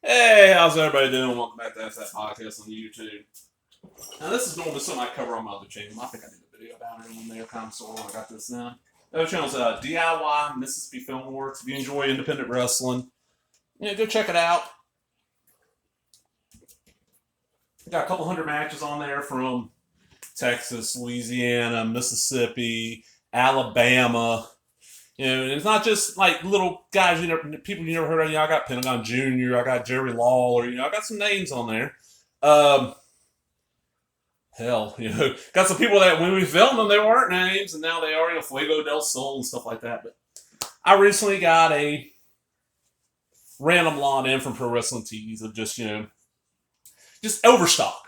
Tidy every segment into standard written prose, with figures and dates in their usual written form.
Hey, how's everybody doing? Welcome back to That's That Podcast on YouTube. Now, this is normally something I cover on my other channel. I think I did a video about it when they were kind of sort of I got this now. The other channel's DIY Mississippi Film Works. If you enjoy independent wrestling, go check it out. Got a couple hundred matches on there from Texas, Louisiana, Mississippi, Alabama. And it's not just like little guys people you never heard of. I got Pentagon Jr., I got Jerry Lawler, I got some names on there. Um, Hell, got some people that when we filmed them, they weren't names, and now they are, Fuego del Sol and stuff like that. But I recently got a random lot in from Pro Wrestling Tees of just overstock.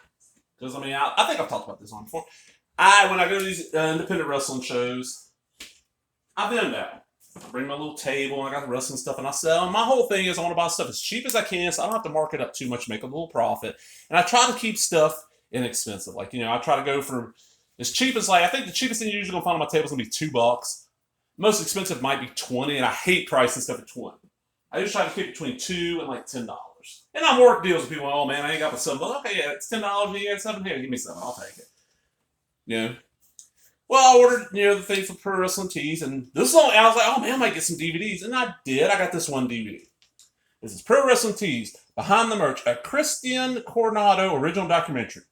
Because, I think I've talked about this on before. When I go to these independent wrestling shows, I vend out. I bring my little table, and I got the wrestling stuff, and I sell. And my whole thing is I want to buy stuff as cheap as I can, so I don't have to mark it up too much, make a little profit. And I try to keep stuff inexpensive. I try to go for as cheap as I think the cheapest thing you're usually gonna find on my table is gonna be $2. Most expensive might be 20, and I hate pricing stuff at 20. I usually try to keep it between $2 and like $10. And I'm working deals with people. Oh man, I ain't got but $7. Okay, yeah, it's $10. You got 7 here. Give me 7. I'll take it. Well, I ordered, the thing for Pro Wrestling Tees, and this is only, I was like, oh man, I might get some DVDs. And I did. I got this one DVD. This is Pro Wrestling Tees, Behind the Merch, a Christian Coronado original documentary.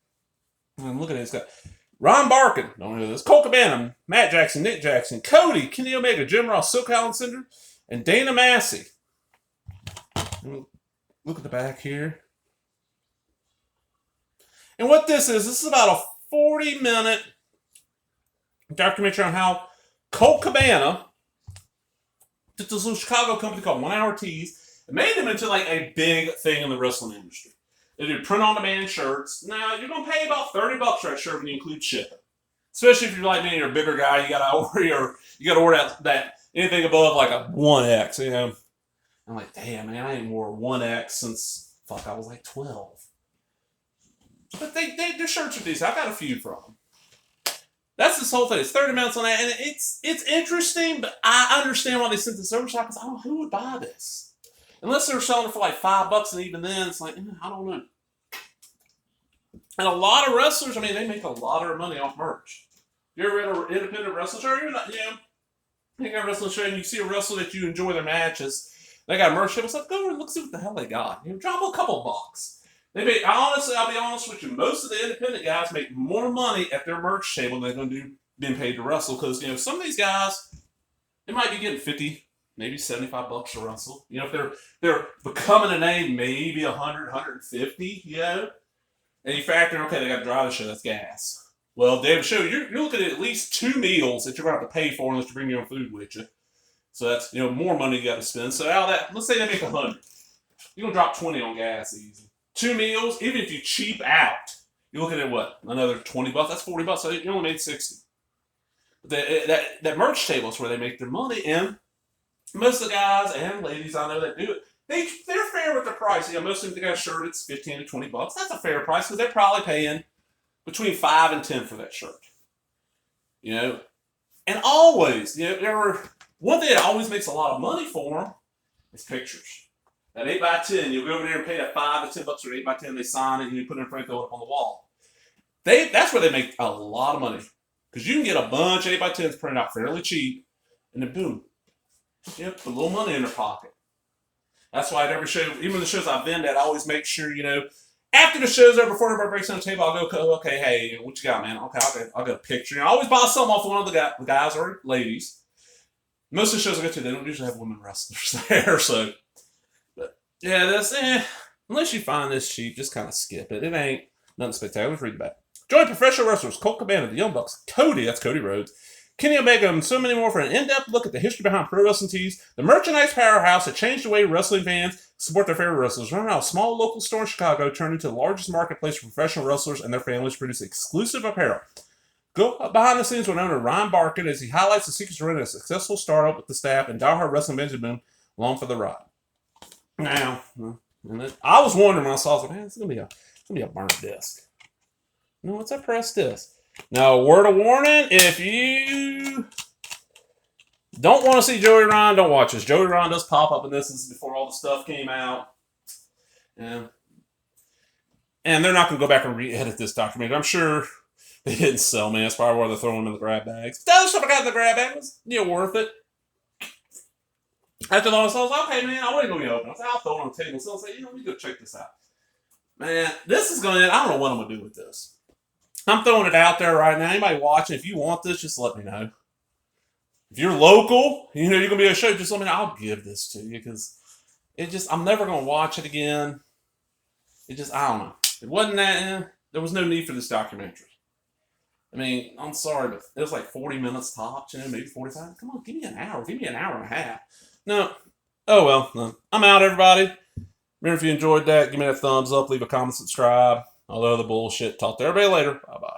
And look at it. It's got Ron Barkin, don't know this, Colt Cabana, Matt Jackson, Nick Jackson, Cody, Kenny Omega, Jim Ross, Silk Alexander, and Dana Massey. Look at the back here. And what this is about a 40-minute documentary on how Colt Cabana did this little Chicago company called 1 Hour Tees and made them into like a big thing in the wrestling industry. They do print-on-demand shirts. Now, you're going to pay about $30 for that shirt when you include shipping. Especially if you're like me and you're a bigger guy, you got to order that anything above like a 1X, I'm like, damn, man, I ain't wore 1X since, I was like 12. But their shirts are decent. I got a few from them. That's this whole thing. It's 30 minutes on that, and it's interesting, but I understand why they sent this over shot, because I don't know who would buy this. Unless they're selling it for like $5, and even then, it's like, I don't know. And a lot of wrestlers, they make a lot of money off merch. You're in an independent wrestling show, you're not, you got a wrestling show, and you see a wrestler that you enjoy their matches, they got merch, it's like, go over and look, see what the hell they got. Drop a couple bucks. I'll be honest with you, most of the independent guys make more money at their merch table than they're going to do being paid to wrestle, because, some of these guys, they might be getting 50, maybe $75 to wrestle. If they're becoming a name, maybe 100, 150, And you factor, okay, they got to drive the show, that's gas. Well, David Show, you're looking at least 2 meals that you're going to have to pay for unless you bring your own food with you. So that's, more money you got to spend. So out of that, let's say they make 100. You're going to drop 20 on gas easy. 2 meals, even if you cheap out, you're looking at what? Another $20? That's $40. So you only made 60. That merch table is where they make their money, and most of the guys and ladies I know that do it, they're fair with the price. Most of them got a shirt, it's $15 to $20. That's a fair price, because they're probably paying between 5 and 10 for that shirt. And always, one thing that always makes a lot of money for them is pictures. That 8x10, you'll go over there and pay that $5 to $10 for 8x10. They sign it and you put it in front, throw it up on the wall. That's where they make a lot of money, because you can get a bunch of 8x10s printed out fairly cheap, and then boom, put a little money in their pocket. That's why at every show, even the shows I've been at, I always make sure, after the show's over, before everybody breaks on the table, I'll go, okay, hey, what you got, man? Okay, I'll get a picture. I always buy something off one of the guys or ladies. Most of the shows I go to, they don't usually have women wrestlers there, so. But yeah, that's unless you find this cheap, just kind of skip it. It ain't nothing spectacular. Let's read the back. Join professional wrestlers Colt Cabana, the Young Bucks, Cody, that's Cody Rhodes, Kenny Omega, and so many more for an in-depth look at the history behind Pro Wrestling Tees, the merchandise powerhouse that changed the way wrestling fans support their favorite wrestlers. Learn how a small local store in Chicago turned into the largest marketplace for professional wrestlers and their families to produce exclusive apparel. Go behind the scenes with owner Ryan Barkin as he highlights the secrets to running a successful startup with the staff and diehard wrestling Benjamin along for the ride. Now, I was wondering when I saw it, man, it's gonna be a burnt disc. No, it's a pressed disc. Now, word of warning, if you don't want to see Joey Ryan, don't watch this. Joey Ryan does pop up in this. This is before all the stuff came out. And they're not going to go back and re-edit this documentary. I'm sure they didn't sell me. That's probably why they're throwing them in the grab bags. The other stuff I got in the grab bag was worth it. After all, so I was like, okay, man, I wasn't going to open it. I was like, I'll throw it on the table. So I was like, let me go check this out. Man, this is going to, I don't know what I'm going to do with this. I'm throwing it out there right now. Anybody watching, if you want this, just let me know. If you're local, you're going to be a show, just let me know. I'll give this to you because I'm never going to watch it again. I don't know. It wasn't that, there was no need for this documentary. I mean, I'm sorry, but it was like 40 minutes tops, maybe 45. Come on, give me an hour. Give me an hour and a half. No. Oh, well. No. I'm out, everybody. Remember, if you enjoyed that, give me that thumbs up, leave a comment, subscribe. All the other bullshit. Talk to everybody later. Bye-bye.